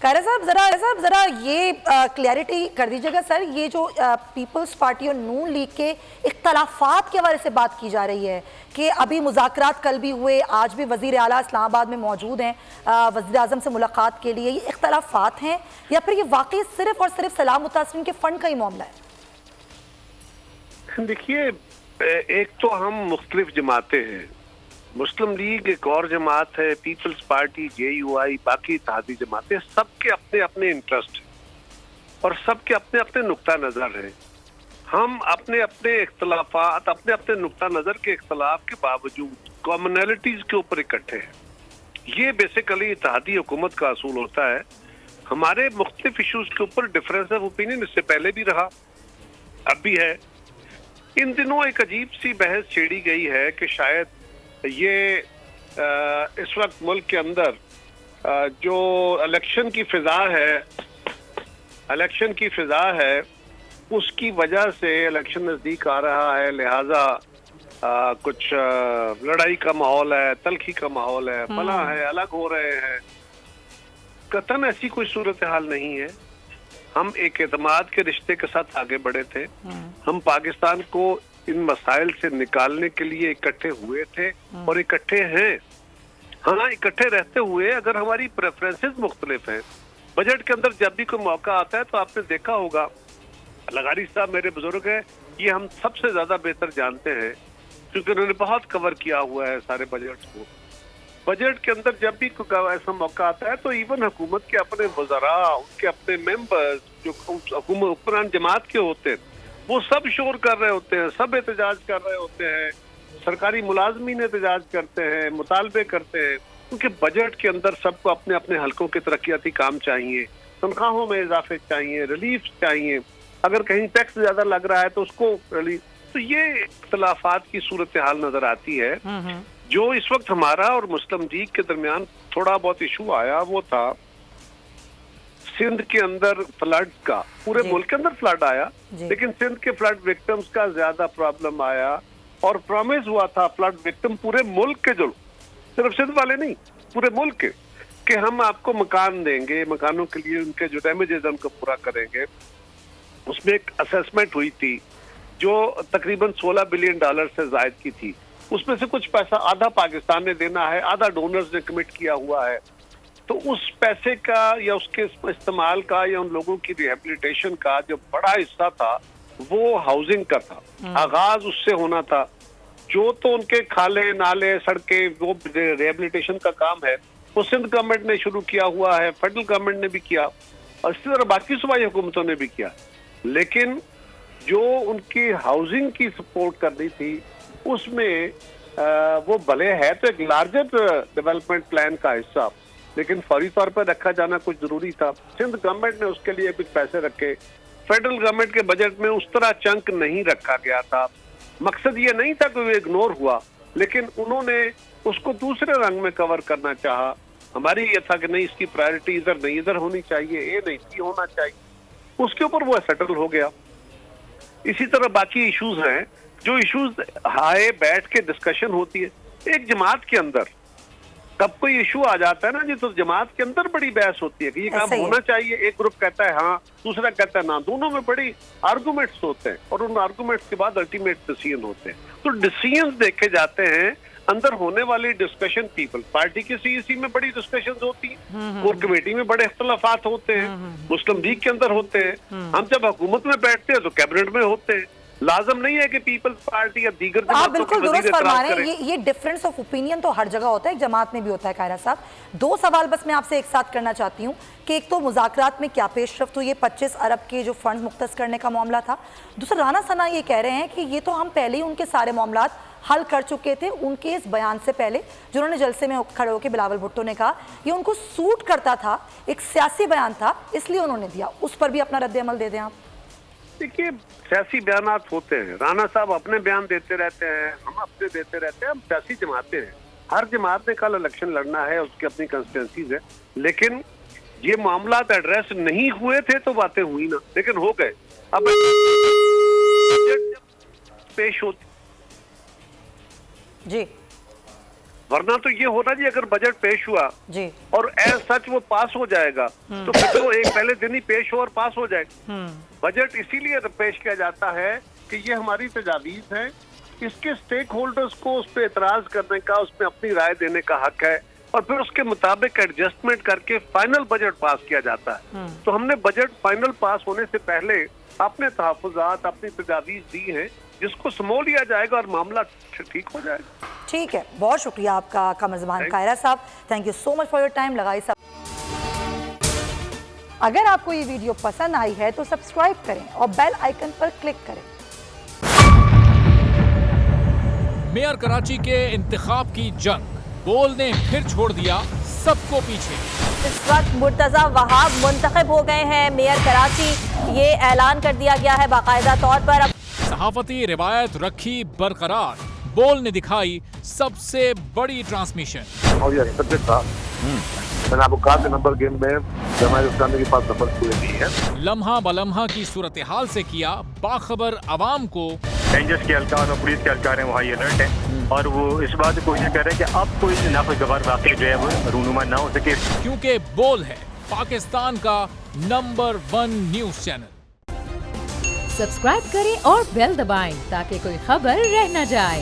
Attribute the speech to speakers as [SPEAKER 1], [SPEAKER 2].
[SPEAKER 1] कायरा साहब जरा ये क्लैरिटी कर दीजिएगा सर, ये जो पीपल्स पार्टी और नून लीग के इख्तलाफात के हवाले से बात की जा रही है कि अभी मुज़ाकरात कल भी हुए, आज भी वज़ीर आला इस्लामाबाद में मौजूद हैं वज़ीर आज़म से मुलाकात के लिए, ये इख्तलाफात हैं या फिर ये वाकई सिर्फ और सिर्फ सलाम मुतासरीन के फंड का ही मामला है?
[SPEAKER 2] देखिए, एक तो हम मुख्तलिफ जमातें हैं, मुस्लिम लीग एक और जमात है, पीपल्स पार्टी, JUI, बाकी इत्तेहादी जमातें, सबके अपने अपने इंटरेस्ट हैं और सबके अपने अपने नुक्ता नज़र हैं। हम अपने अपने इख्तलाफात, अपने अपने नुक्ता नज़र के इख्तलाफ के बावजूद कॉमनैलिटीज़ के ऊपर इकट्ठे हैं। ये बेसिकली इत्तेहादी हुकूमत का असूल होता है। हमारे मुख्तलिफ इशूज़ के ऊपर डिफरेंस ऑफ ओपिनियन इससे पहले भी रहा, अब भी है। इन दिनों एक अजीब सी बहस छेड़ी गई है कि शायद ये इस वक्त मुल्क के अंदर जो इलेक्शन की फिजा है उसकी वजह से इलेक्शन नज़दीक आ रहा है, लिहाजा कुछ लड़ाई का माहौल है, तलखी का माहौल है, फला है, अलग हो रहे हैं। कतन ऐसी कोई सूरत हाल नहीं है। हम एक एतमाद के रिश्ते के साथ आगे बढ़े थे। हम पाकिस्तान को इन मसाइल से निकालने के लिए इकट्ठे हुए थे और इकट्ठे हैं। हाँ, इकट्ठे रहते हुए अगर हमारी प्रेफरेंसेस मुख्तलिफ हैं, बजट के अंदर जब भी कोई मौका आता है तो आपने देखा होगा, लगारी साहब मेरे बुजुर्ग हैं, ये हम सबसे ज्यादा बेहतर जानते हैं क्योंकि उन्होंने बहुत कवर किया हुआ है सारे बजट को। बजट के अंदर जब भी कोई ऐसा मौका आता है तो इवन हुकूमत के अपने वज़रा, उनके अपने मेंबर्स जो हुकूमत जमात के होते हैं, वो सब शोर कर रहे होते हैं, सब एहतजाज कर रहे होते हैं, सरकारी मुलाजमीन एहतजाज करते हैं, मुतालबे करते हैं, क्योंकि बजट के अंदर सबको अपने अपने हलकों के तरक्याती काम चाहिए, तनख्वाहों में इजाफे चाहिए, रिलीफ चाहिए, अगर कहीं टैक्स ज्यादा लग रहा है तो उसको रिलीफ। तो ये इख्तलाफात की सूरत हाल नजर आती है। जो इस वक्त हमारा और मुस्लिम लीग के दरमियान थोड़ा बहुत इशू आया वो था सिंध के अंदर फ्लड का। पूरे मुल्क के अंदर फ्लड आया, लेकिन सिंध के फ्लड विक्टिम्स का ज्यादा प्रॉब्लम आया और प्रॉमिस हुआ था फ्लड विक्टिम पूरे मुल्क के, जो सिर्फ सिंध वाले नहीं, पूरे मुल्क के, कि हम आपको मकान देंगे, मकानों के लिए उनके जो डैमेजेस है उनको पूरा करेंगे। उसमें एक असेसमेंट हुई थी जो तकरीबन $16 बिलियन से जायद की थी। उसमें से कुछ पैसा आधा पाकिस्तान ने देना है, आधा डोनर्स ने कमिट किया हुआ है। तो उस पैसे का या उसके इस्तेमाल का या उन लोगों की रिहेबिलिटेशन का जो बड़ा हिस्सा था वो हाउसिंग का था। आगाज उससे होना था। जो तो उनके खाले, नाले, सड़कें, वो रिहेबिलिटेशन का काम है वो सिंध गवर्नमेंट ने शुरू किया हुआ है, फेडरल गवर्नमेंट ने भी किया और इसी तरह बाकी सूबाई हुकूमतों ने भी किया। लेकिन जो उनकी हाउसिंग की सपोर्ट करनी थी उसमें वो भले है तो एक लार्जर डेवलपमेंट प्लान का हिस्सा, लेकिन फौरी तौर पर रखा जाना कुछ जरूरी था। सिंध गवर्नमेंट ने उसके लिए कुछ पैसे रखे। फेडरल गवर्नमेंट के बजट में उस तरह चंक नहीं रखा गया था। मकसद ये नहीं था कि वो इग्नोर हुआ, लेकिन उन्होंने उसको दूसरे रंग में कवर करना चाहा। हमारी ये था कि नहीं, इसकी प्रायोरिटी इधर नहीं, इधर होनी चाहिए, ये नहीं, ये होना चाहिए। उसके ऊपर वो सेटल हो गया। इसी तरह बाकी इश्यूज हैं, जो इश्यूज हाय बैठ के डिस्कशन होती है एक जमात के अंदर। तब कोई इशू आ जाता है ना जी, तो जमात के अंदर बड़ी बहस होती है कि ये काम होना चाहिए। एक ग्रुप कहता है हाँ, दूसरा कहता है ना, दोनों में बड़ी आर्गुमेंट्स होते हैं और उन आर्गुमेंट्स के बाद अल्टीमेट डिसीजन होते हैं। तो डिसीजन देखे जाते हैं, अंदर होने वाली डिस्कशन पीपल पार्टी की CEC में बड़ी डिस्कशन होती है, कोर कमेटी में बड़े इख्तलाफात होते हैं, मुस्लिम लीग के अंदर होते हैं, हम जब हुकूमत में बैठते हैं तो कैबिनेट में होते हैं। लाजम नहीं है कि पीपल्स पार्टी या दीगर
[SPEAKER 1] आप बिल्कुल दुरुस्त फरमा रहे हैं। ये डिफरेंस ऑफ ओपिनियन तो हर जगह होता है, एक जमात में भी होता है। कायरा साहब, 2 सवाल बस मैं आपसे एक साथ करना चाहती हूँ कि एक तो मुज़ाकरात में क्या पेशरफ्त हुई, 25 अरब के जो फंड मुख्तस करने का मामला था। दूसरा, राना सना ये कह रहे हैं कि ये तो हम पहले ही उनके सारे मामला हल कर चुके थे। उनके इस बयान से पहले जो उन्होंने जलसे में खड़े होकर बिलावल भुट्टो ने कहा ये उनको सूट करता था, एक सियासी बयान था, इसलिए उन्होंने दिया। उस पर भी अपना रद्द अमल दे दें आप।
[SPEAKER 2] देखिए, सियासी बयान होते हैं, राना साहब अपने बयान देते रहते हैं, हम अपने देते रहते हैं, हम सियासी जमातें हैं। हर जमात ने कल इलेक्शन लड़ना है, उसकी अपनी कंस्टिट्यूंसीज है। लेकिन ये मामला एड्रेस नहीं हुए थे तो बातें हुई ना, लेकिन हो गए। अब पेश होती
[SPEAKER 1] जी
[SPEAKER 2] वरना तो ये होना जी, अगर बजट पेश हुआ
[SPEAKER 1] जी
[SPEAKER 2] और एज सच वो पास हो जाएगा तो फिर तो एक पहले दिन ही पेश हो और पास हो जाए। बजट इसीलिए पेश किया जाता है कि ये हमारी तजावीज है, इसके स्टेक होल्डर्स को उस पर एतराज करने का, उसमें अपनी राय देने का हक है और फिर उसके मुताबिक एडजस्टमेंट करके फाइनल बजट पास किया जाता है। तो हमने बजट फाइनल पास होने से पहले अपने तहफुजात, अपनी तजावीज दी हैं, जिसको समो लिया जाएगा और मामला ठीक हो जाएगा।
[SPEAKER 1] ठीक है, बहुत शुक्रिया आपका कमर ज़मान कायरा साहब, thank you so much for your time. लगाई साहब, अगर आपको ये वीडियो पसंद आई है तो सब्सक्राइब करें और बेल आइकन पर क्लिक करें।
[SPEAKER 3] मेयर कराची के इंतखाब की जंग, बोल ने फिर छोड़ दिया सबको पीछे।
[SPEAKER 4] इस वक्त मुर्तजा वहाब मुंतखब हो गए हैं मेयर कराची, ये ऐलान कर दिया गया है बाकायदा तौर पर। अब
[SPEAKER 3] सहाफती रिवायत रखी बरकरार, बोल ने दिखाई सबसे बड़ी ट्रांसमिशन।
[SPEAKER 5] और ये एक्सपेक्टेड था। मैंने आपको कहा कि नंबर गेम में जमात इस्लामी के पास नंबर पूरे नहीं है।
[SPEAKER 3] लम्हा बलम्हा की सूरत हाल से किया बाखबर आवाम को।
[SPEAKER 6] रेंजर्स के एहलकार और पुलिस के एहलकार हैं, वो हाई अलर्ट हैं और वो इस बात की कोशिश कर रहे हैं कि अब कोई नाखुशगवार वाक़या जो है वो रूनुमा ना हो सके,
[SPEAKER 3] क्योंकि बोल है पाकिस्तान का नंबर 1 न्यूज चैनल।
[SPEAKER 7] सब्सक्राइब करें और बेल दबाएं ताकि कोई खबर रह न जाए।